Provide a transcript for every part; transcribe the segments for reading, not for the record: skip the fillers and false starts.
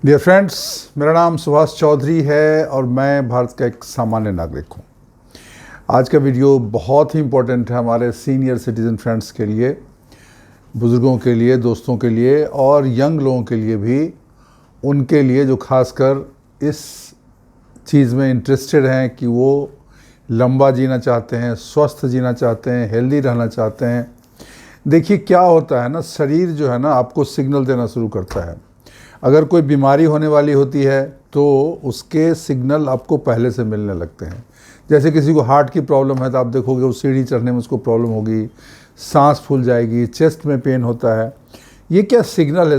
Dear friends, मेरा नाम सुभाष चौधरी है और मैं भारत का एक सामान्य नागरिक हूँ। आज का वीडियो बहुत ही इम्पोर्टेंट है हमारे सीनियर सिटीज़न फ्रेंड्स के लिए, बुज़ुर्गों के लिए, दोस्तों के लिए और यंग लोगों के लिए भी, उनके लिए जो खासकर इस चीज़ में इंटरेस्टेड हैं कि वो लंबा जीना चाहते हैं, स्वस्थ जीना चाहते हैं, हेल्दी रहना चाहते हैं। देखिए क्या होता है ना, शरीर जो है ना आपको सिग्नल देना शुरू करता है। अगर कोई बीमारी होने वाली होती है तो उसके सिग्नल आपको पहले से मिलने लगते हैं। जैसे किसी को हार्ट की प्रॉब्लम है तो आप देखोगे उस सीढ़ी चढ़ने में उसको प्रॉब्लम होगी, सांस फूल जाएगी, चेस्ट में पेन होता है। ये क्या सिग्नल है,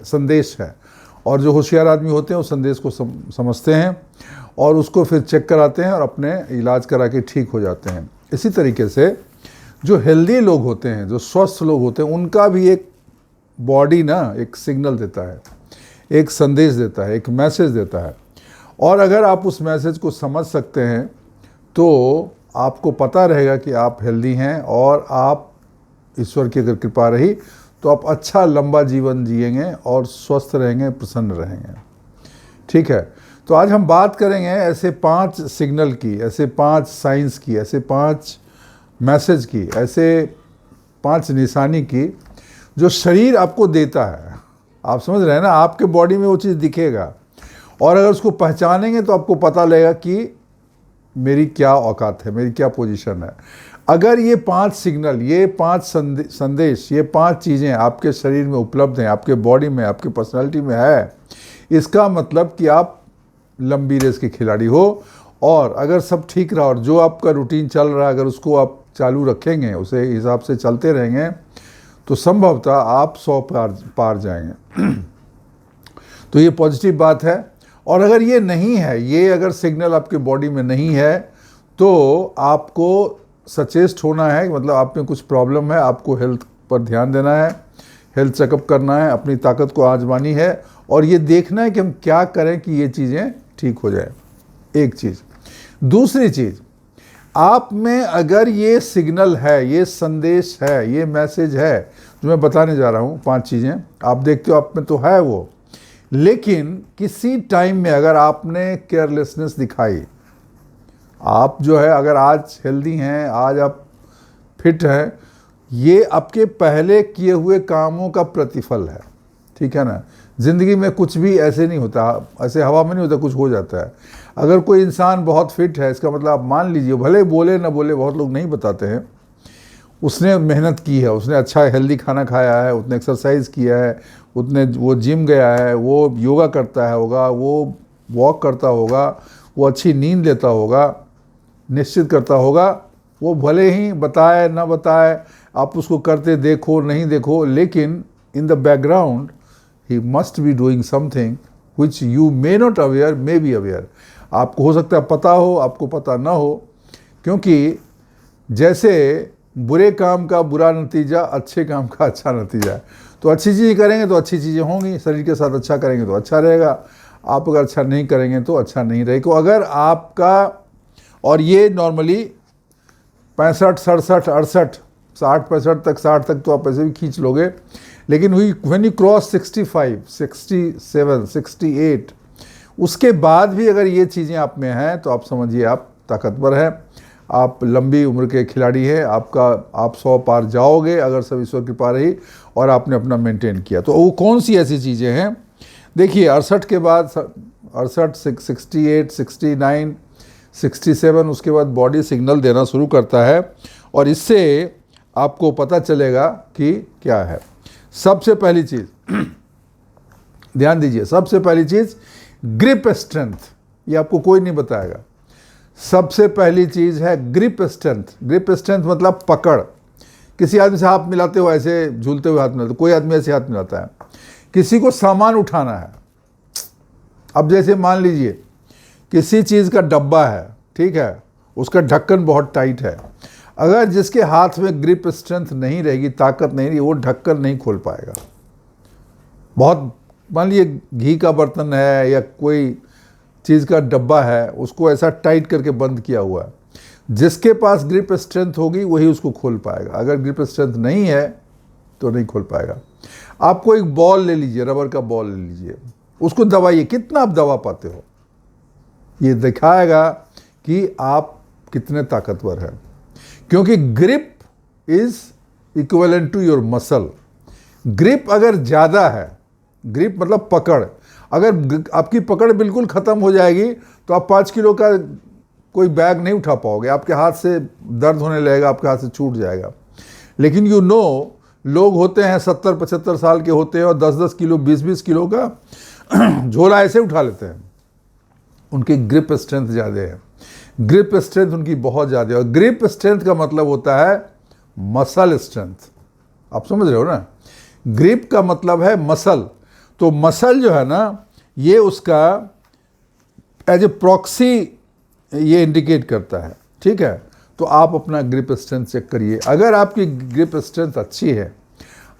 संदेश है। और जो होशियार आदमी होते हैं उस संदेश को समझते हैं और उसको फिर चेक कराते हैं और अपने इलाज करा के ठीक हो जाते हैं। इसी तरीके से जो हेल्दी लोग होते हैं, जो स्वस्थ लोग होते हैं, उनका भी एक बॉडी ना एक सिग्नल देता है, एक संदेश देता है, एक मैसेज देता है। और अगर आप उस मैसेज को समझ सकते हैं तो आपको पता रहेगा कि आप हेल्दी हैं और आप, ईश्वर की अगर कृपा रही तो आप अच्छा लंबा जीवन जिएंगे और स्वस्थ रहेंगे, प्रसन्न रहेंगे। ठीक है, तो आज हम बात करेंगे ऐसे 5 सिग्नल की, ऐसे 5 साइंस की, ऐसे 5 मैसेज की, ऐसे 5 निशानी की जो शरीर आपको देता है। आप समझ रहे हैं ना, आपके बॉडी में वो चीज़ दिखेगा और अगर उसको पहचानेंगे तो आपको पता लगेगा कि मेरी क्या औकात है, मेरी क्या पोजीशन है। अगर ये 5 सिग्नल, ये 5 संदेश, ये 5 चीज़ें आपके शरीर में उपलब्ध हैं, आपके बॉडी में, आपके पर्सनालिटी में है, इसका मतलब कि आप लंबी रेस के खिलाड़ी हो। और अगर सब ठीक रहा और जो आपका रूटीन चल रहा है अगर उसको आप चालू रखेंगे, उसे हिसाब से चलते रहेंगे, तो संभवतः आप 100 पार जाएंगे। तो ये पॉजिटिव बात है। और अगर ये नहीं है, ये अगर सिग्नल आपके बॉडी में नहीं है तो आपको सचेत होना है, मतलब आप में कुछ प्रॉब्लम है, आपको हेल्थ पर ध्यान देना है, हेल्थ चेकअप करना है, अपनी ताकत को आजमानी है और ये देखना है कि हम क्या करें कि ये चीज़ें ठीक हो जाए। एक चीज़। दूसरी चीज़, आप में अगर ये सिग्नल है, ये संदेश है, ये मैसेज है जो मैं बताने जा रहा हूँ, 5 चीज़ें आप देखते हो आप में तो है वो, लेकिन किसी टाइम में अगर आपने केयरलेसनेस दिखाई, आप जो है अगर आज हेल्दी हैं, आज आप फिट हैं, ये आपके पहले किए हुए कामों का प्रतिफल है। ठीक है ना, ज़िंदगी में कुछ भी ऐसे नहीं होता, ऐसे हवा में नहीं होता, कुछ हो जाता है। अगर कोई इंसान बहुत फिट है, इसका मतलब आप मान लीजिए, भले बोले ना बोले, बहुत लोग नहीं बताते हैं, उसने मेहनत की है, उसने अच्छा हेल्दी खाना खाया है, उसने एक्सरसाइज किया है, वो जिम गया है, वो योगा करता है होगा, वो वॉक करता होगा, वो अच्छी नींद लेता होगा, निश्चित करता होगा। वो भले ही बताए ना बताए, आप उसको करते देखो नहीं देखो, लेकिन in the background he must be doing something which you may not aware, may be aware। आपको हो सकता है पता हो, आपको पता ना हो, क्योंकि जैसे बुरे काम का बुरा नतीजा अच्छे काम का अच्छा नतीजा है। तो अच्छी चीज़ें करेंगे तो अच्छी चीज़ें होंगी, शरीर के साथ अच्छा करेंगे तो अच्छा रहेगा, आप अगर अच्छा नहीं करेंगे तो अच्छा नहीं रहेगा। अगर आपका, और ये नॉर्मली 65, 67, 68, 60, 65 तक, 60 तक तो आप ऐसे भी खींच लोगे, लेकिन व्हेन यू क्रॉस 65, 67, 68, उसके बाद भी अगर ये चीज़ें आप में हैं तो आप समझिए आप ताकतवर हैं, आप लंबी उम्र के खिलाड़ी हैं, आप 100 पार जाओगे अगर सब ईश्वर की कृपा रही और आपने अपना मेंटेन किया। तो वो कौन सी ऐसी चीज़ें हैं? देखिए 68 के बाद, 68, 68, 69, 67, उसके बाद बॉडी सिग्नल देना शुरू करता है और इससे आपको पता चलेगा कि क्या है। सबसे पहली चीज़ ध्यान दीजिए, सबसे पहली चीज़ ग्रिप स्ट्रेंथ। ये आपको कोई नहीं बताएगा। सबसे पहली चीज़ है ग्रिप स्ट्रेंथ। ग्रिप स्ट्रेंथ मतलब पकड़। किसी आदमी से हाथ मिलाते हो, ऐसे झूलते हुए हाथ मिलाते, कोई आदमी ऐसे हाथ मिलाता है। किसी को सामान उठाना है, अब जैसे मान लीजिए किसी चीज़ का डब्बा है, ठीक है, उसका ढक्कन बहुत टाइट है, अगर जिसके हाथ में ग्रिप स्ट्रेंथ नहीं रहेगी, ताकत नहीं रहेगी, वो ढक्कन नहीं खोल पाएगा। बहुत, मान लीजिए घी का बर्तन है या कोई चीज़ का डब्बा है, उसको ऐसा टाइट करके बंद किया हुआ है, जिसके पास ग्रिप स्ट्रेंथ होगी वही उसको खोल पाएगा। अगर ग्रिप स्ट्रेंथ नहीं है तो नहीं खोल पाएगा। आपको एक बॉल ले लीजिए, रबर का बॉल ले लीजिए, उसको दबाइए, कितना आप दबा पाते हो, ये दिखाएगा कि आप कितने ताकतवर हैं। क्योंकि grip is equivalent to your muscle. Grip अगर ज़्यादा है, ग्रिप मतलब पकड़, अगर आपकी पकड़ बिल्कुल ख़त्म हो जाएगी तो आप 5 किलो का कोई बैग नहीं उठा पाओगे, आपके हाथ से दर्द होने लगेगा, आपके हाथ से छूट जाएगा। लेकिन लोग होते हैं 70-75 साल के होते हैं और 10-10 किलो 20-20 किलो का झोला ऐसे उठा लेते हैं। उनकी ग्रिप स्ट्रेंथ ज़्यादा है, ग्रिप स्ट्रेंथ उनकी बहुत ज़्यादा है। और ग्रिप स्ट्रेंथ का मतलब होता है मसल स्ट्रेंथ, आप समझ रहे हो ना। ग्रिप का मतलब है मसल, तो मसल जो है ना ये उसका एज ए प्रॉक्सी ये इंडिकेट करता है, ठीक है। तो आप अपना ग्रिप स्ट्रेंथ चेक करिए। अगर आपकी ग्रिप स्ट्रेंथ अच्छी है,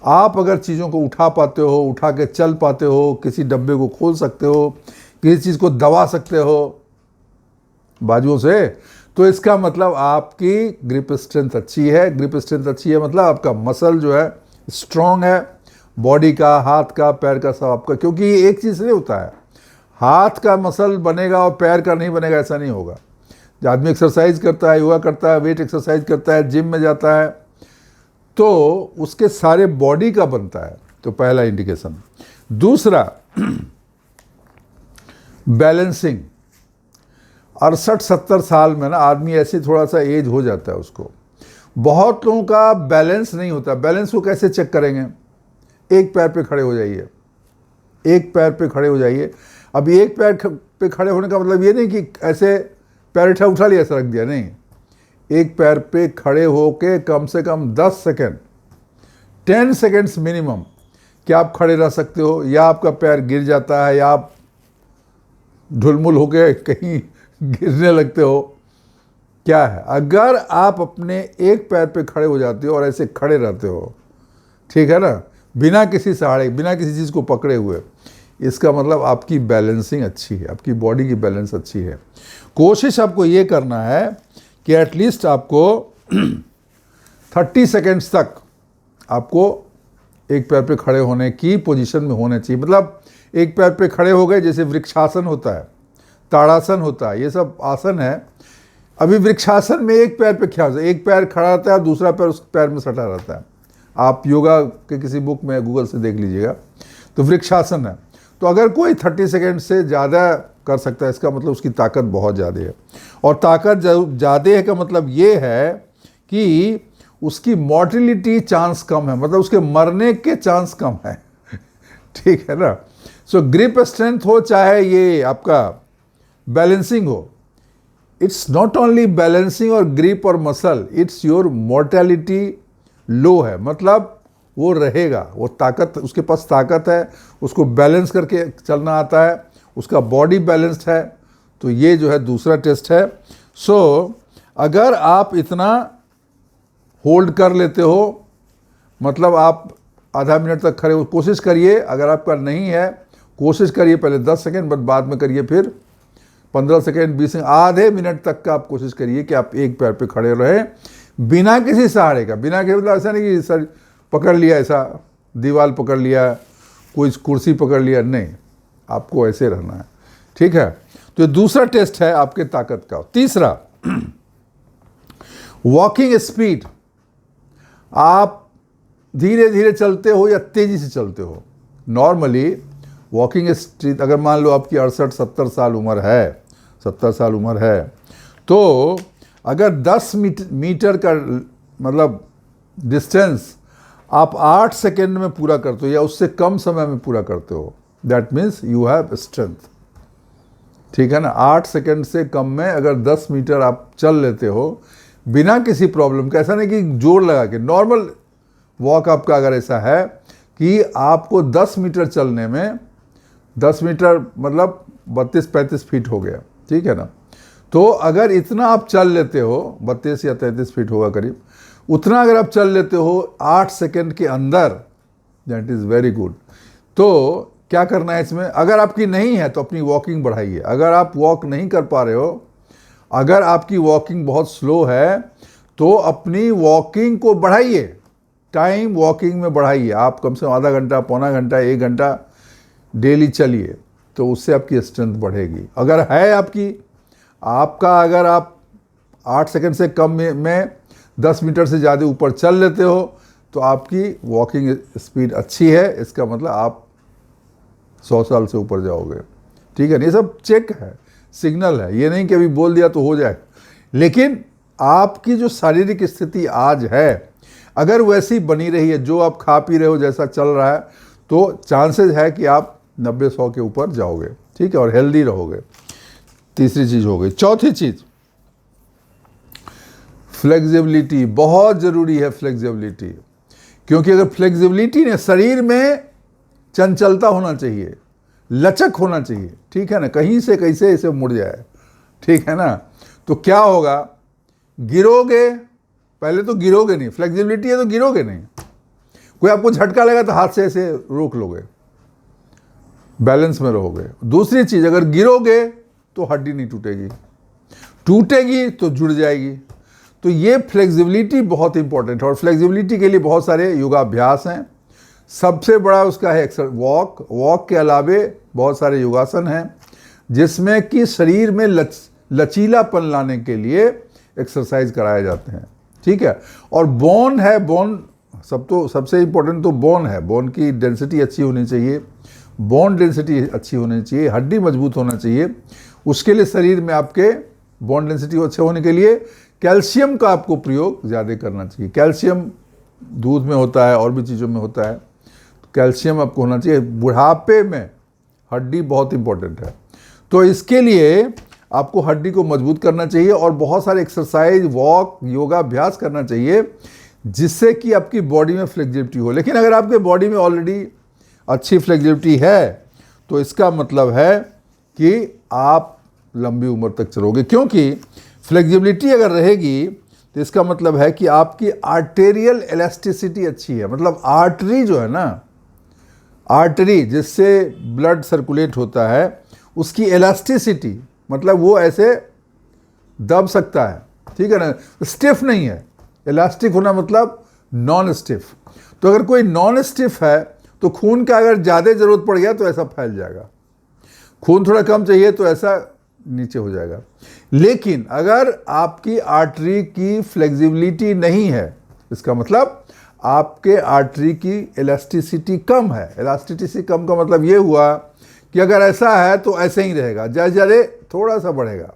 आप अगर चीज़ों को उठा पाते हो, उठा के चल पाते हो, किसी डब्बे को खोल सकते हो, किसी चीज़ को दबा सकते हो बाजुओं से, तो इसका मतलब आपकी ग्रिप स्ट्रेंथ अच्छी है। ग्रिप स्ट्रेंथ अच्छी है मतलब आपका मसल जो है स्ट्रॉन्ग है, बॉडी का, हाथ का, पैर का, सब आपका। क्योंकि ये एक चीज़ नहीं होता है, हाथ का मसल बनेगा और पैर का नहीं बनेगा, ऐसा नहीं होगा। जब आदमी एक्सरसाइज करता है, योगा करता है, वेट एक्सरसाइज करता है, जिम में जाता है, तो उसके सारे बॉडी का बनता है। तो पहला इंडिकेशन। दूसरा बैलेंसिंग। 68-70 साल में ना आदमी ऐसे थोड़ा सा एज हो जाता है उसको, बहुत लोगों का बैलेंस नहीं होता। बैलेंस को कैसे चेक करेंगे? एक पैर पे खड़े हो जाइए, एक पैर पे खड़े हो जाइए। अब एक पैर पे खड़े होने का मतलब ये नहीं कि ऐसे पैर उठा लिया ऐसा रख दिया, नहीं। एक पैर पे खड़े होके कम से कम 10 सेकेंड, 10 सेकेंड्स मिनिमम क्या आप खड़े रह सकते हो, या आपका पैर गिर जाता है, या आप ढुलमुल होके कहीं गिरने लगते हो, क्या है। अगर आप अपने एक पैर पे खड़े हो जाते हो और ऐसे खड़े रहते हो, ठीक है ना, बिना किसी सहारे, बिना किसी चीज़ को पकड़े हुए, इसका मतलब आपकी बैलेंसिंग अच्छी है, आपकी बॉडी की बैलेंस अच्छी है। कोशिश आपको ये करना है कि एटलीस्ट आपको 30 सेकेंड्स तक आपको एक पैर पे खड़े होने की पोजीशन में होने चाहिए। मतलब एक पैर पे खड़े हो गए, जैसे वृक्षासन होता है, ताड़ासन होता है, ये सब आसन है। अभी वृक्षासन में एक पैर पे क्या होता है, एक पैर खड़ा रहता है और दूसरा पैर उस पैर में सटा रहता है। आप योगा के किसी बुक में गूगल से देख लीजिएगा, तो वृक्षासन है। तो अगर कोई 30 सेकेंड से ज़्यादा कर सकता है, इसका मतलब उसकी ताकत बहुत ज़्यादा है। और ताकत ज़्यादा है का मतलब ये है कि उसकी मॉर्टिलिटी चांस कम है, मतलब उसके मरने के चांस कम है ठीक है ना। सो ग्रिप स्ट्रेंथ हो चाहे ये आपका बैलेंसिंग हो, इट्स नॉट ओनली बैलेंसिंग और ग्रिप और मसल, इट्स योर मोर्टेलिटी लो है, मतलब वो रहेगा, वो ताकत, उसके पास ताकत है, उसको बैलेंस करके चलना आता है, उसका बॉडी बैलेंस्ड है। तो ये जो है दूसरा टेस्ट है। सो अगर आप इतना होल्ड कर लेते हो, मतलब आप आधा मिनट तक खड़े हो, कोशिश करिए। अगर आपका नहीं है, कोशिश करिए पहले 10 सेकेंड, बाद में करिए फिर 15 सेकेंड, 20 सेकेंड, आधे मिनट तक का आप कोशिश करिए कि आप एक पैर पे खड़े रहें बिना किसी सहारे का। बिना के मतलब ऐसा नहीं कि सर पकड़ लिया, ऐसा दीवार पकड़ लिया, कोई कुर्सी पकड़ लिया, नहीं, आपको ऐसे रहना है, ठीक है। तो ये दूसरा टेस्ट है आपके ताकत का। तीसरा वॉकिंग स्पीड। आप धीरे धीरे चलते हो या तेजी से चलते हो। नॉर्मली वॉकिंग स्पीड, अगर मान लो आपकी 68-70 साल उम्र है, 70 साल उम्र है, तो अगर 10 मीटर का मतलब डिस्टेंस आप 8 सेकेंड में पूरा करते हो या उससे कम समय में पूरा करते हो, that means you have strength, ठीक है ना। 8 सेकेंड से कम में अगर 10 मीटर आप चल लेते हो बिना किसी प्रॉब्लम का, ऐसा नहीं कि जोर लगा के, नॉर्मल वॉक आपका अगर ऐसा है कि आपको 10 मीटर चलने में, 10 मीटर मतलब 32-35 फीट हो गया, ठीक है ना। तो अगर इतना आप चल लेते हो, 32 या 33 फीट होगा करीब, उतना अगर आप चल लेते हो 8 सेकेंड के अंदर, दैट इज़ वेरी गुड। तो क्या करना है इसमें, अगर आपकी नहीं है तो अपनी वॉकिंग बढ़ाइए। अगर आप वॉक नहीं कर पा रहे हो, अगर आपकी वॉकिंग बहुत स्लो है, तो अपनी वॉकिंग को बढ़ाइए, टाइम वॉकिंग में बढ़ाइए। आप कम से कम आधा घंटा, पौना घंटा, 1 घंटा डेली चलिए। तो उससे आपकी स्ट्रेंथ बढ़ेगी। अगर है आपका अगर आप 8 सेकंड से कम में 10 मीटर से ज़्यादा ऊपर चल लेते हो तो आपकी वॉकिंग स्पीड अच्छी है, इसका मतलब आप 100 साल से ऊपर जाओगे। ठीक है, ये सब चेक है, सिग्नल है, ये नहीं कि अभी बोल दिया तो हो जाए। लेकिन आपकी जो शारीरिक स्थिति आज है अगर वैसी बनी रही है, जो आप खा पी रहे हो जैसा चल रहा है, तो चांसेस है कि आप 90-100 के ऊपर जाओगे। ठीक है, और हेल्दी रहोगे। तीसरी चीज़ हो गई। चौथी चीज़ फ्लेक्सिबिलिटी, बहुत ज़रूरी है फ्लेक्सिबिलिटी। क्योंकि अगर फ्लेक्सिबिलिटी ने, शरीर में चंचलता होना चाहिए, लचक होना चाहिए। ठीक है ना, कहीं से कैसे इसे मुड़ जाए। ठीक है ना, तो क्या होगा, गिरोगे, पहले तो गिरोगे नहीं, फ्लेक्सिबिलिटी है तो गिरोगे नहीं। कोई आपको झटका लगा तो हाथ से ऐसे रोक लोगे, बैलेंस में रहोगे। दूसरी चीज़, अगर गिरोगे तो हड्डी नहीं टूटेगी, टूटेगी तो जुड़ जाएगी। तो ये फ्लेक्सिबिलिटी बहुत इंपॉर्टेंट है। और फ्लेक्सिबिलिटी के लिए बहुत सारे योगाभ्यास हैं। सबसे बड़ा उसका है वॉक के अलावे बहुत सारे योगासन हैं जिसमें कि शरीर में लचीलापन लाने के लिए एक्सरसाइज कराए जाते हैं। ठीक है, और बोन है, बोन सबसे इंपॉर्टेंट तो बोन है। बोन की डेंसिटी अच्छी होनी चाहिए, बोन डेंसिटी अच्छी होनी चाहिए, हड्डी मजबूत होना चाहिए। उसके लिए शरीर में आपके बोन डेंसिटी अच्छे होने के लिए कैल्शियम का आपको प्रयोग ज़्यादा करना चाहिए। कैल्शियम दूध में होता है और भी चीज़ों में होता है, तो कैल्शियम आपको होना चाहिए। बुढ़ापे में हड्डी बहुत इंपॉर्टेंट है, तो इसके लिए आपको हड्डी को मजबूत करना चाहिए और बहुत सारे एक्सरसाइज, वॉक, योगाभ्यास करना चाहिए जिससे कि आपकी बॉडी में फ्लेक्सिबिलिटी हो। लेकिन अगर आपके बॉडी में ऑलरेडी अच्छी फ्लेक्सिबिलिटी है तो इसका मतलब है कि आप लंबी उम्र तक चलोगे। क्योंकि फ्लेक्सिबिलिटी अगर रहेगी तो इसका मतलब है कि आपकी आर्टेरियल इलास्टिसिटी अच्छी है। मतलब आर्टरी जो है ना, आर्टरी जिससे ब्लड सर्कुलेट होता है, उसकी इलास्टिसिटी मतलब वो ऐसे दब सकता है। ठीक है ना, स्टिफ नहीं है। इलास्टिक होना मतलब नॉन स्टिफ। तो अगर कोई नॉन स्टिफ है तो खून का अगर ज़्यादा ज़रूरत पड़ गया तो ऐसा फैल जाएगा, खून थोड़ा कम चाहिए तो ऐसा नीचे हो जाएगा। लेकिन अगर आपकी आर्टरी की फ्लेक्सिबिलिटी नहीं है, इसका मतलब आपके आर्टरी की इलास्टिसिटी कम है। इलास्टिसिटी कम का मतलब ये हुआ कि अगर ऐसा है तो ऐसे ही रहेगा, जैसे थोड़ा सा बढ़ेगा।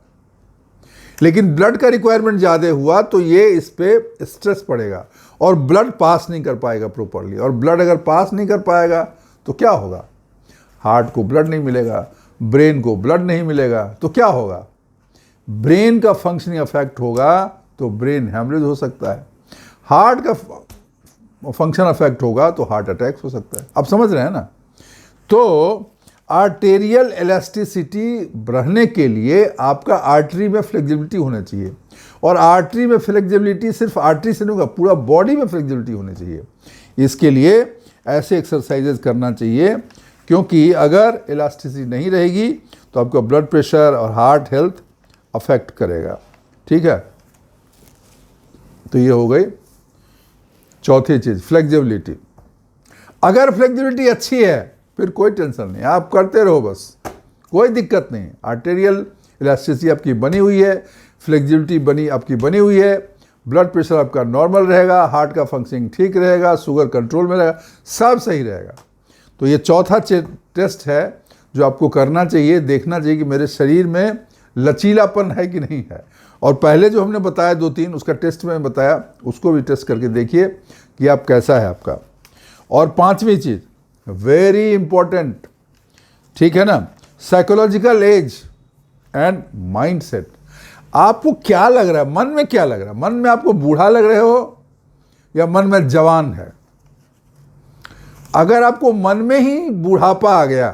लेकिन ब्लड का रिक्वायरमेंट ज़्यादा हुआ तो ये इस पर स्ट्रेस पड़ेगा और ब्लड पास नहीं कर पाएगा प्रॉपरली। और ब्लड अगर पास नहीं कर पाएगा तो क्या होगा, हार्ट को ब्लड नहीं मिलेगा, ब्रेन को ब्लड नहीं मिलेगा, तो क्या होगा, ब्रेन का फंक्शनिंग अफेक्ट होगा, तो ब्रेन हैमरेज हो सकता है। हार्ट का फंक्शन अफेक्ट होगा तो हार्ट अटैक हो सकता है। आप समझ रहे हैं ना। तो आर्टेरियल इलास्टिसिटी बढ़ने के लिए आपका आर्टरी में फ्लेक्सिबिलिटी होना चाहिए। और आर्टरी में फ्लेक्सिबिलिटी सिर्फ आर्टरी से नहीं होगा, पूरा बॉडी में फ्लेक्सिबिलिटी होनी चाहिए। इसके लिए ऐसे एक्सरसाइजेज करना चाहिए, क्योंकि अगर इलास्टिसिटी नहीं रहेगी तो आपका ब्लड प्रेशर और हार्ट हेल्थ अफेक्ट करेगा। ठीक है, तो ये हो गई चौथी चीज़, फ्लेक्सिबिलिटी। अगर फ्लेक्सिबिलिटी अच्छी है फिर कोई टेंशन नहीं, आप करते रहो बस, कोई दिक्कत नहीं। आर्टेरियल इलास्टिसिटी आपकी बनी हुई है, फ्लेक्सिबिलिटी आपकी बनी हुई है, ब्लड प्रेशर आपका नॉर्मल रहेगा, हार्ट का फंक्शनिंग ठीक रहेगा, शुगर कंट्रोल में रहेगा, सब सही रहेगा। तो ये चौथा टेस्ट है जो आपको करना चाहिए, देखना चाहिए कि मेरे शरीर में लचीलापन है कि नहीं है। और पहले जो हमने बताया 2-3 उसका टेस्ट में बताया, उसको भी टेस्ट करके देखिए कि आप कैसा है आपका। और पांचवी चीज़ वेरी इंपॉर्टेंट, ठीक है ना, साइकोलॉजिकल एज एंड माइंडसेट। आपको क्या लग रहा है, मन में क्या लग रहा है, मन में आपको बूढ़ा लग रहे हो या मन में जवान है। अगर आपको मन में ही बूढ़ापा आ गया,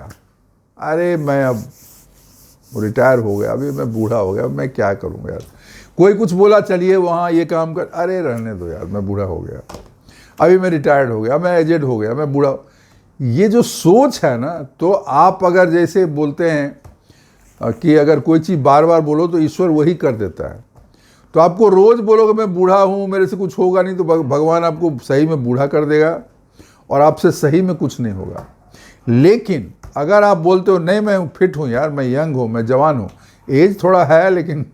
अरे मैं अब रिटायर हो गया, अभी मैं बूढ़ा हो गया, मैं क्या करूँगा यार, कोई कुछ बोला चलिए वहाँ ये काम कर, अरे रहने दो यार, मैं बूढ़ा हो गया, अभी मैं रिटायर्ड हो गया, मैं एजेड हो गया, मैं बूढ़ा। ये जो सोच है ना, तो आप अगर जैसे बोलते हैं कि अगर कोई चीज़ बार बार बोलो तो ईश्वर वही कर देता है। तो आपको रोज़ बोलोगे मैं बूढ़ा हूँ, मेरे से कुछ होगा नहीं, तो भगवान आपको सही में बूढ़ा कर देगा और आपसे सही में कुछ नहीं होगा। लेकिन अगर आप बोलते हो नहीं मैं फिट हूँ यार, मैं यंग हूँ, मैं जवान हूँ, एज थोड़ा है लेकिन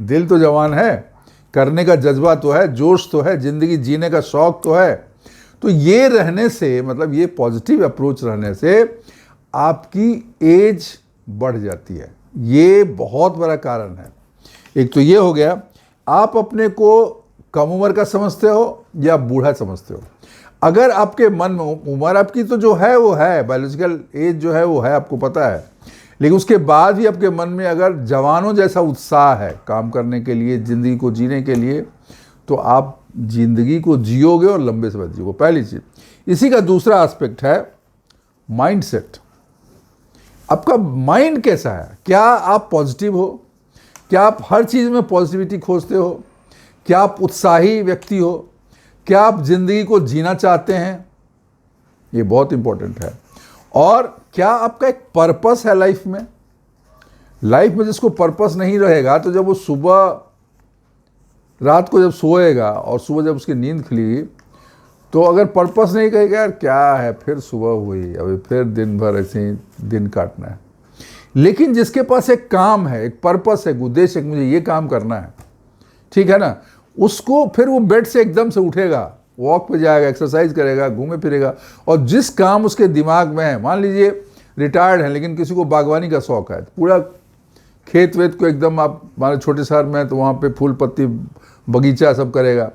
दिल तो जवान है, करने का जज्बा तो है, जोश तो है, ज़िंदगी जीने का शौक़ तो है, तो ये रहने से, मतलब ये पॉजिटिव अप्रोच रहने से आपकी एज बढ़ जाती है। ये बहुत बड़ा कारण है। एक तो ये हो गया, आप अपने को कम उम्र का समझते हो या बूढ़ा समझते हो। अगर आपके मन में उम्र आपकी तो जो है वो है, बायोलॉजिकल एज जो है वो है, आपको पता है, लेकिन उसके बाद भी आपके मन में अगर जवानों जैसा उत्साह है काम करने के लिए, ज़िंदगी को जीने के लिए, तो आप ज़िंदगी को जियोगे और लंबे समय जियोगे। पहली चीज़। इसी का दूसरा एस्पेक्ट है माइंडसेट। आपका माइंड कैसा है? क्या आप पॉजिटिव हो? क्या आप हर चीज़ में पॉजिटिविटी खोजते हो? क्या आप उत्साही व्यक्ति हो? क्या आप ज़िंदगी को जीना चाहते हैं? ये बहुत इंपॉर्टेंट है। और क्या आपका एक पर्पस है लाइफ में? लाइफ में जिसको पर्पस नहीं रहेगा, तो जब वो सुबह रात को जब सोएगा और सुबह जब उसकी नींद खुलेगी, तो अगर पर्पस नहीं कहेगा यार क्या है, फिर सुबह हुई, अभी फिर दिन भर ऐसे ही दिन काटना है। लेकिन जिसके पास एक काम है, एक पर्पस है, एक उद्देश्य है, मुझे ये काम करना है, ठीक है ना, उसको फिर वो बेड से एकदम से उठेगा, वॉक पे जाएगा, एक्सरसाइज करेगा, घूमे फिरेगा, और जिस काम उसके दिमाग में है, मान लीजिए रिटायर्ड है लेकिन किसी को बागवानी का शौक है, पूरा खेत वेत को एकदम, आप हमारे छोटे शहर में है तो वहाँ पे फूल पत्ती बगीचा सब करेगा।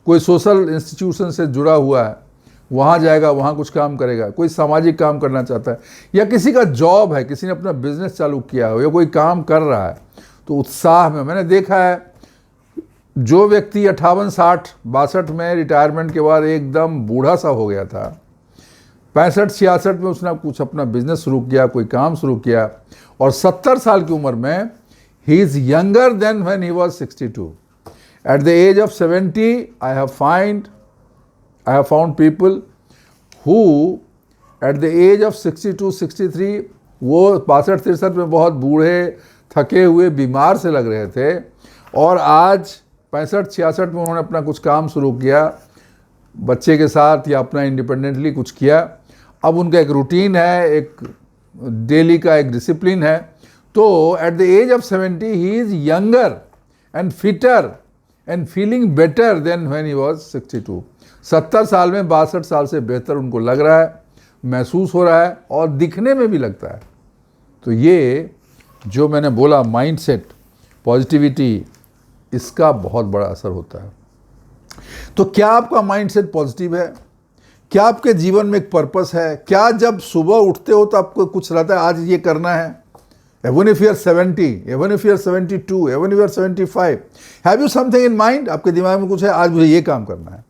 कोई सोशल इंस्टीट्यूशन से जुड़ा हुआ है, वहाँ जाएगा, वहाँ कुछ काम करेगा। कोई सामाजिक काम करना चाहता है, या किसी का जॉब है, किसी ने अपना बिजनेस चालू किया हो या कोई काम कर रहा है, तो उत्साह में मैंने देखा है जो व्यक्ति 58, 60, 62 में रिटायरमेंट के बाद एकदम बूढ़ा सा हो गया था, 65, 66 में उसने कुछ अपना बिजनेस शुरू किया, कोई काम शुरू किया, और 70 साल की उम्र में ही is younger than when he was 62। At the age of 70, I have found people who at the age of 62, 63, वो 62, 63 में बहुत बूढ़े, थके हुए, बीमार से लग रहे थे, और आज 65, 66 में उन्होंने अपना कुछ काम शुरू किया, बच्चे के साथ या अपना इंडिपेंडेंटली कुछ किया। अब उनका एक रूटीन है, एक डेली का एक डिसिप्लिन है। तो at the age of 70 he is younger and fitter and feeling better than when he was 62। 70 साल में 62 साल से बेहतर उनको लग रहा है, महसूस हो रहा है, और दिखने में भी लगता है। तो ये जो मैंने बोला माइंडसेट, पॉजिटिविटी, इसका बहुत बड़ा असर होता है। तो क्या आपका माइंडसेट पॉजिटिव है? क्या आपके जीवन में एक पर्पस है? क्या जब सुबह उठते हो तो आपको कुछ रहता है आज ये करना है? Even if you are 70, even if you are 72, even if you are 75, have you something in mind? आपके दिमाग में कुछ है, आज मुझे ये काम करना है,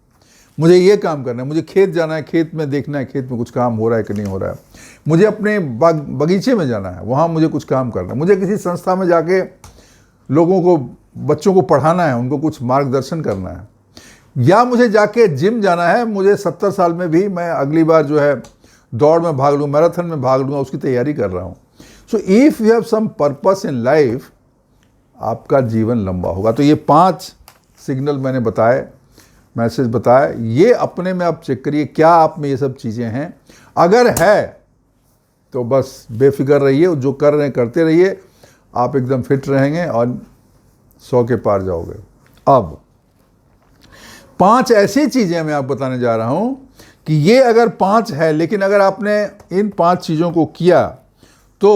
मुझे ये काम करना है, मुझे खेत जाना है, खेत में देखना है, खेत में कुछ काम हो रहा है कि नहीं हो रहा है, मुझे अपने बगीचे में जाना है, वहाँ मुझे कुछ काम करना है, मुझे किसी संस्था में जाके लोगों को, बच्चों को पढ़ाना है, उनको कुछ मार्गदर्शन करना है, या मुझे जाके जिम जाना है, मुझे 70 साल में भी मैं अगली बार जो है दौड़ में भाग लूँ, मैराथन में भाग लूँगा, उसकी तैयारी कर रहा हूँ। So if you have some purpose in life, आपका जीवन लंबा होगा। तो ये 5 सिग्नल मैंने बताए, मैसेज बताए, ये अपने में आप चेक करिए क्या आप में ये सब चीज़ें हैं। अगर है तो बस बेफिक्र रहिए, जो कर रहे हैं करते रहिए, आप एकदम फिट रहेंगे और 100 के पार जाओगे। अब 5 ऐसी चीज़ें मैं आपको बताने जा रहा हूँ कि ये अगर 5 है, लेकिन अगर आपने इन 5 चीज़ों को किया तो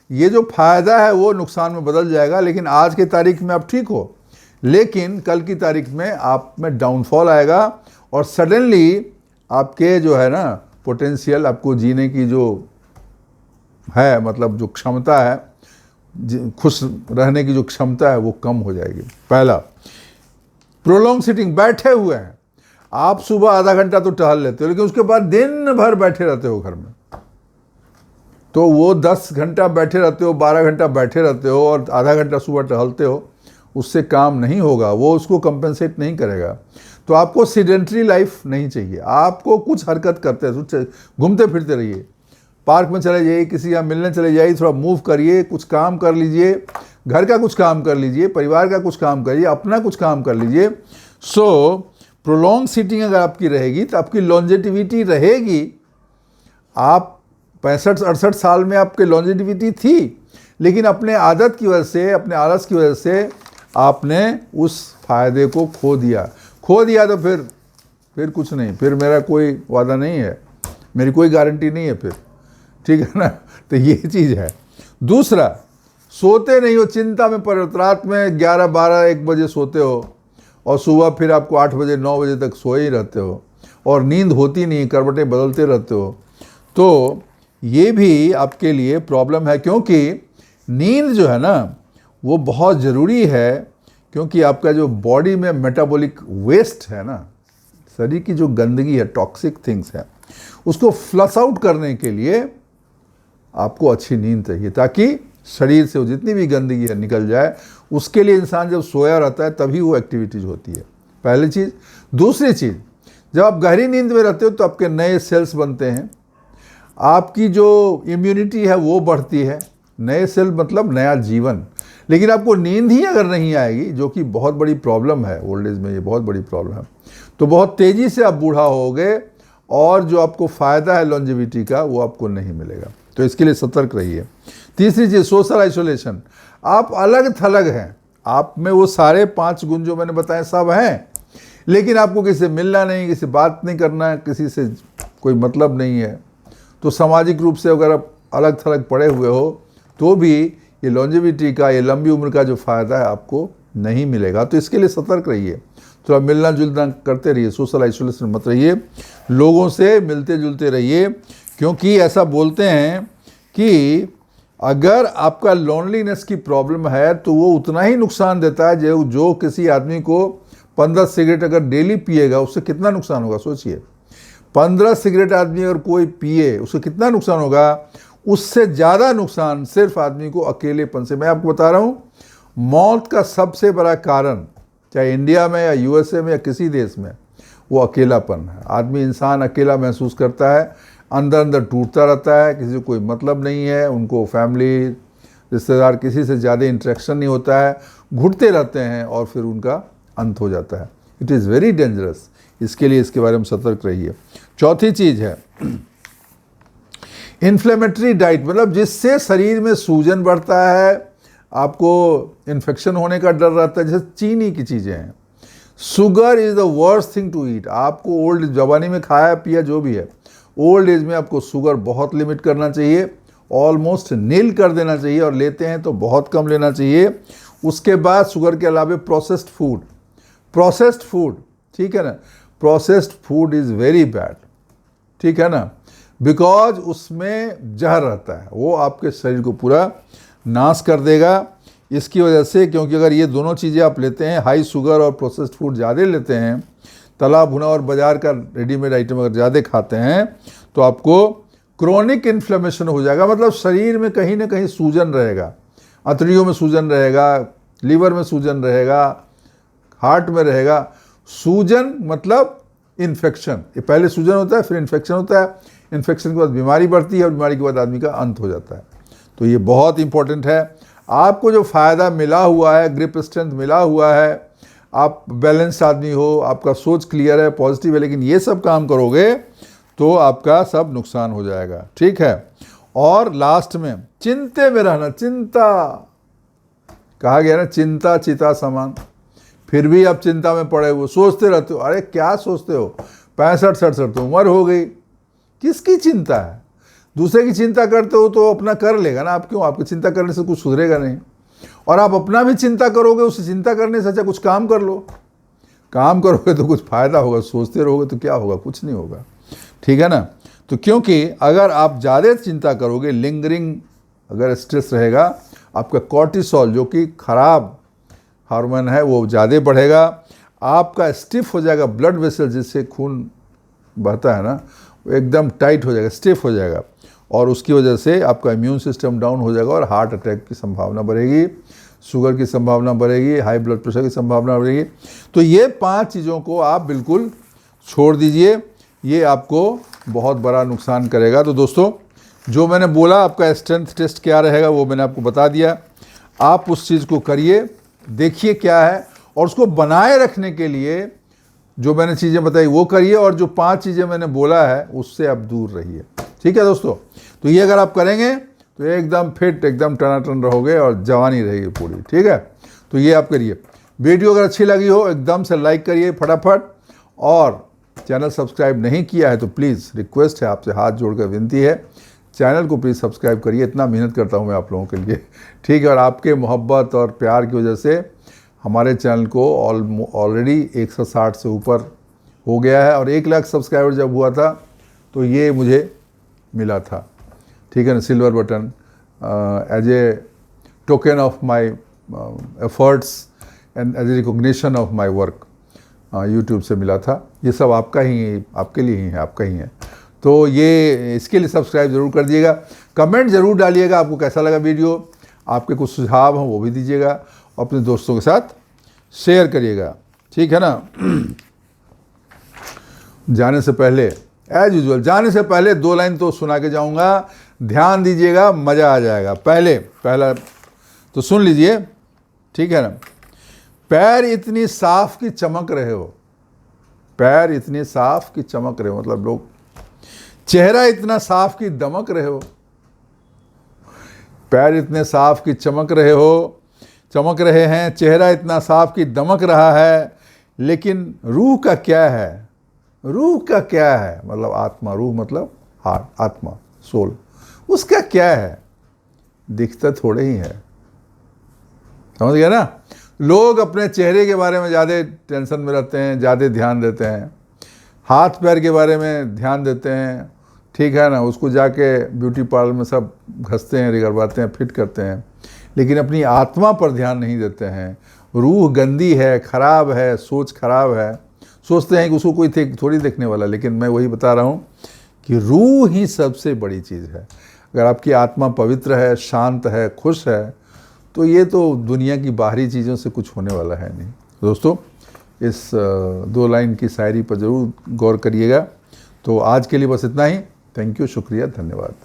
ये जो फ़ायदा है वो नुकसान में बदल जाएगा। लेकिन आज की तारीख में आप ठीक हो, लेकिन कल की तारीख में आप में डाउनफॉल आएगा, और सडनली आपके जो है ना पोटेंशियल, आपको जीने की जो है, मतलब जो क्षमता है, खुश रहने की जो क्षमता है, वो कम हो जाएगी। पहला, प्रोलॉन्ग सिटिंग, बैठे हुए हैं आप, सुबह आधा घंटा तो टहल लेते हो, लेकिन उसके बाद दिन भर बैठे रहते हो घर में, तो वो 10 घंटा बैठे रहते हो, 12 घंटा बैठे रहते हो, और आधा घंटा सुबह टहलते हो, उससे काम नहीं होगा, वो उसको कंपेंसेट नहीं करेगा। तो आपको सीडेंटरी लाइफ नहीं चाहिए, आपको कुछ हरकत करते रहिए, घूमते फिरते रहिए, पार्क में चले जाइए, किसी यहाँ मिलने चले जाइए, थोड़ा मूव करिए, कुछ काम कर लीजिए, घर का कुछ काम कर लीजिए, परिवार का कुछ काम करिए, अपना कुछ काम कर लीजिए। सो प्रोलॉन्ग सिटिंग अगर आपकी रहेगी तो आपकी लॉन्जेटिविटी रहेगी, आप 65-68 साल में आपके लॉन्जेविटी थी, लेकिन अपने आदत की वजह से, अपने आलस की वजह से आपने उस फायदे को खो दिया। तो फिर कुछ नहीं, फिर मेरा कोई वादा नहीं है, मेरी कोई गारंटी नहीं है फिर, ठीक है ना। तो ये चीज़ है। दूसरा, सोते नहीं हो, चिंता में पड़े हो, रात में 11, 12, 1 बजे सोते हो और सुबह फिर आपको 8 बजे 9 बजे तक सोए ही रहते हो और नींद होती नहीं, करवटें बदलते रहते हो, तो ये भी आपके लिए प्रॉब्लम है। क्योंकि नींद जो है ना वो बहुत ज़रूरी है, क्योंकि आपका जो बॉडी में मेटाबॉलिक वेस्ट है ना, शरीर की जो गंदगी है, टॉक्सिक थिंग्स है, उसको फ्लश आउट करने के लिए आपको अच्छी नींद चाहिए, ताकि शरीर से जितनी भी गंदगी है निकल जाए। उसके लिए इंसान जब सोया रहता है तभी वो एक्टिविटीज़ होती है, पहली चीज़। दूसरी चीज़, जब आप गहरी नींद में रहते हो तो आपके नए सेल्स बनते हैं, आपकी जो इम्यूनिटी है वो बढ़ती है, नए सेल मतलब नया जीवन। लेकिन आपको नींद ही अगर नहीं आएगी, जो कि बहुत बड़ी प्रॉब्लम है ओल्ड एज में, ये बहुत बड़ी प्रॉब्लम है, तो बहुत तेज़ी से आप बूढ़ा होगे और जो आपको फ़ायदा है लॉन्जेविटी का वो आपको नहीं मिलेगा। तो इसके लिए सतर्क रहिए। तीसरी चीज़, सोशल आइसोलेशन। आप अलग थलग हैं, आप में वो सारे 5 गुण जो मैंने बताए सब हैं, लेकिन आपको किसी से मिलना नहीं, किसी से बात नहीं करना, किसी से कोई मतलब नहीं है। तो सामाजिक रूप से अगर आप अलग थलग पड़े हुए हो तो भी ये लॉन्जेविटी का, ये लंबी उम्र का जो फ़ायदा है आपको नहीं मिलेगा। तो इसके लिए सतर्क रहिए, थोड़ा मिलना जुलना करते रहिए, सोशल आइसोलेशन मत रहिए, लोगों से मिलते जुलते रहिए। क्योंकि ऐसा बोलते हैं कि अगर आपका लोनलीनेस की प्रॉब्लम है तो वो उतना ही नुकसान देता है जो किसी आदमी को 15 सिगरेट अगर डेली पिएगा, उससे कितना नुकसान होगा सोचिए। 15 सिगरेट आदमी अगर कोई पिए, उससे कितना नुकसान होगा। उससे ज़्यादा नुकसान सिर्फ आदमी को अकेलेपन से। मैं आपको बता रहा हूँ, मौत का सबसे बड़ा कारण, चाहे इंडिया में या यूएसए में या किसी देश में, वो अकेलापन है। आदमी, इंसान अकेला महसूस करता है, अंदर अंदर टूटता रहता है, किसी को कोई मतलब नहीं है, उनको फैमिली, रिश्तेदार, किसी से ज़्यादा इंटरेक्शन नहीं होता है, घुटते रहते हैं और फिर उनका अंत हो जाता है। It is very dangerous. इसके लिए इसके बारे में सतर्क रहिए। चौथी चीज़ है इन्फ्लेमेटरी डाइट, मतलब जिससे शरीर में सूजन बढ़ता है, आपको इन्फेक्शन होने का डर रहता है। जैसे चीनी की चीज़ें हैं, sugar is the worst thing to eat. आपको ओल्ड जवानी में खाया पिया जो भी है, ओल्ड एज में आपको शुगर बहुत लिमिट करना चाहिए, ऑलमोस्ट नील कर देना चाहिए, और लेते हैं तो बहुत कम लेना चाहिए। उसके बाद शुगर के अलावा प्रोसेस्ड फूड, ठीक है ना, processed food is very bad, ठीक है ना, बिकॉज उसमें जहर रहता है, वो आपके शरीर को पूरा नाश कर देगा। इसकी वजह से, क्योंकि अगर ये दोनों चीज़ें आप लेते हैं, हाई शुगर और प्रोसेस्ड फूड ज़्यादा लेते हैं, तला भुना और बाज़ार का रेडीमेड आइटम अगर ज़्यादा खाते हैं, तो आपको क्रोनिक इन्फ्लेमेशन हो जाएगा। मतलब शरीर में कहीं ना कहीं सूजन रहेगा, अंतड़ियों में सूजन रहेगा, लीवर में सूजन रहेगा, हार्ट में रहेगा। सूजन मतलब इन्फेक्शन, ये पहले सूजन होता है, फिर इन्फेक्शन होता है, इन्फेक्शन के बाद बीमारी बढ़ती है और बीमारी के बाद आदमी का अंत हो जाता है। तो ये बहुत इंपॉर्टेंट है। आपको जो फ़ायदा मिला हुआ है, ग्रिप स्ट्रेंथ मिला हुआ है, आप बैलेंस आदमी हो, आपका सोच क्लियर है, पॉजिटिव है, लेकिन ये सब काम करोगे तो आपका सब नुकसान हो जाएगा, ठीक है। और लास्ट में चिंते में रहना, चिंता कहा गया ना, चिंता चिता समान। फिर भी आप चिंता में पड़े हुए, सोचते रहते हो। अरे क्या सोचते हो, 65-67 तो उम्र हो गई, किसकी चिंता है। दूसरे की चिंता करते हो तो अपना कर लेगा ना, आप क्यों, आपकी चिंता करने से कुछ सुधरेगा नहीं। और आप अपना भी चिंता करोगे, उससे चिंता करने से अच्छा कुछ काम कर लो। काम करोगे तो कुछ फ़ायदा होगा, सोचते रहोगे तो क्या होगा, कुछ नहीं होगा, ठीक है ना। तो क्योंकि अगर आप ज़्यादा चिंता करोगे, लिंगरिंग अगर स्ट्रेस रहेगा, आपका कॉर्टिसोल जो कि खराब हार्मोन है वो ज़्यादा बढ़ेगा, आपका स्टिफ हो जाएगा ब्लड वेसल, जिससे खून बहता है ना, वो एकदम टाइट हो जाएगा, स्टिफ हो जाएगा, और उसकी वजह से आपका इम्यून सिस्टम डाउन हो जाएगा और हार्ट अटैक की संभावना बढ़ेगी, शुगर की संभावना बढ़ेगी, हाई ब्लड प्रेशर की संभावना बढ़ेगी। तो ये 5 चीज़ों को आप बिल्कुल छोड़ दीजिए, ये आपको बहुत बड़ा नुकसान करेगा। तो दोस्तों, जो मैंने बोला, आपका स्ट्रेंथ टेस्ट क्या रहेगा वो मैंने आपको बता दिया। आप उस चीज़ को करिए, देखिए क्या है, और उसको बनाए रखने के लिए जो मैंने चीज़ें बताई वो करिए, और जो 5 चीज़ें मैंने बोला है उससे आप दूर रहिए, ठीक है दोस्तों। तो ये अगर आप करेंगे तो एकदम फिट, एकदम टनाटन रहोगे और जवानी रहेगी पूरी, ठीक है। तो ये आप करिए। वीडियो अगर अच्छी लगी हो एकदम से लाइक करिए फटाफट, और चैनल सब्सक्राइब नहीं किया है तो प्लीज़ रिक्वेस्ट है आपसे, हाथ जोड़कर विनती है, चैनल को प्लीज़ सब्सक्राइब करिए। इतना मेहनत करता हूँ मैं आप लोगों के लिए, ठीक है। और आपके मोहब्बत और प्यार की वजह से हमारे चैनल को ऑलरेडी 160 से ऊपर हो गया है, और 1 लाख सब्सक्राइबर जब हुआ था तो ये मुझे मिला था, ठीक है ना, silver button as a token of my efforts and as a recognition of my work YouTube से मिला था। ये सब आपका ही, आपके लिए ही है, आपका ही है। तो ये इसके लिए सब्सक्राइब ज़रूर कर दिएगा। कमेंट ज़रूर डालिएगा आपको कैसा लगा वीडियो, आपके कुछ सुझाव हैं वो भी दीजिएगा, और अपने दोस्तों के साथ शेयर करिएगा, ठीक है ना। जाने से पहले एज यूजुअल, जाने से पहले 2 लाइन तो सुना के जाऊंगा, ध्यान दीजिएगा, मज़ा आ जाएगा। पहला तो सुन लीजिए, ठीक है ना। पैर इतनी साफ की चमक रहे हो, पैर इतनी साफ की चमक रहे हो, मतलब लोग, चेहरा इतना साफ की दमक रहे हो। पैर इतने साफ की चमक रहे हो, चमक रहे हैं, चेहरा इतना साफ की दमक रहा है, लेकिन रूह का क्या है? रूह का क्या है? मतलब आत्मा, रूह मतलब हार्ट, आत्मा, सोल, उसका क्या है? दिखता थोड़े ही है, समझ गया ना। लोग अपने चेहरे के बारे में ज़्यादा टेंशन में रहते हैं, ज़्यादा ध्यान देते हैं, हाथ पैर के बारे में ध्यान देते हैं, ठीक है ना, उसको जाके ब्यूटी पार्लर में सब घसते हैं, रिगरवाते हैं, फिट करते हैं, लेकिन अपनी आत्मा पर ध्यान नहीं देते हैं। रूह गंदी है, ख़राब है, सोच ख़राब है, सोचते हैं कि उसको कोई थोड़ी देखने वाला, लेकिन मैं वही बता रहा हूँ कि रूह ही सबसे बड़ी चीज़ है। अगर आपकी आत्मा पवित्र है, शांत है, खुश है, तो ये तो दुनिया की बाहरी चीज़ों से कुछ होने वाला है नहीं। दोस्तों, इस 2 लाइन की शायरी पर ज़रूर गौर करिएगा। तो आज के लिए बस इतना ही। थैंक यू, शुक्रिया, धन्यवाद।